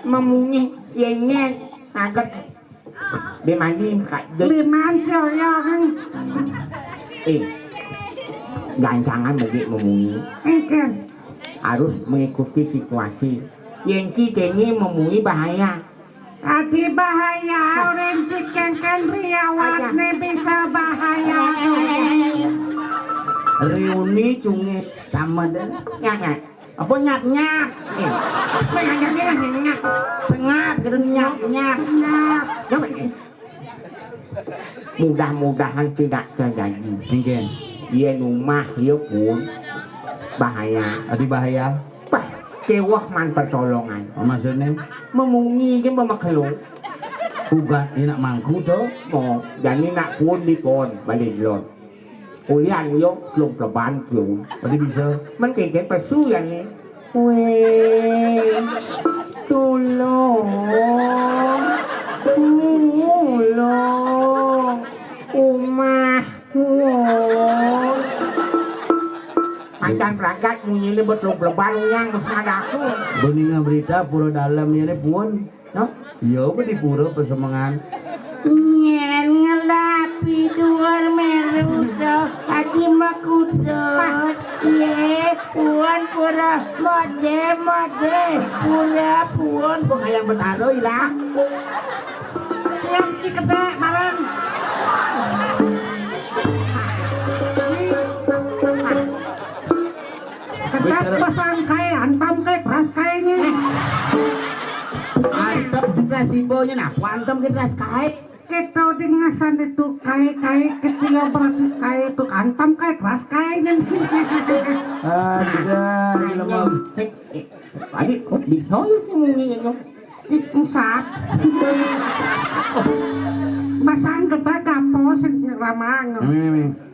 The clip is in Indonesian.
memunyi yengen agak demandi kak Limantil ya kan. jangan begitu memunyi Engken. harus mengikuti situasi yang kita ini memunyi bahaya Adi bahaya orang cikengken riawat nih bisa bahaya. Reuni cungit sama deh. nyak Apa nyak-nyak? nyak Sengat gitu nyak-nyak. Senyap. mudah-mudahan tidak terjadi Engken. dia rumah dia pun bahaya Adi bahaya. Pah, kewah man pertolongan Maksudnya memunyi ke memakhluk ugat ini nak mangku tuh. oh jadi nak pun di pon balik lon ulian yo lom pelan pun Adi bisa.มันเก่งๆไปสู้อย่างนี้เวยตุโลโลอุมาโหPancan berangkat bunyi lebet lo leban yang ada aku. Beningan berita pura dalam ini pun. No? Iya apa di pura persemangan. Nyen ngelapi duar merudo adi makudot. Ye puan pura mode pura puan Bukan yang bertaruh lah. siang kikete bareng. Ketat pasang kai antam kai pras kai nih. Antep kita simbolnya nah. Kuantum kita sekait. Kita dengasan itu kai ketika berarti kai itu antam kai pras kai nih. Ada gila mau. Adik, kok dihoy bunyi itu? Usap. Masang kita kapos ramang. Ini.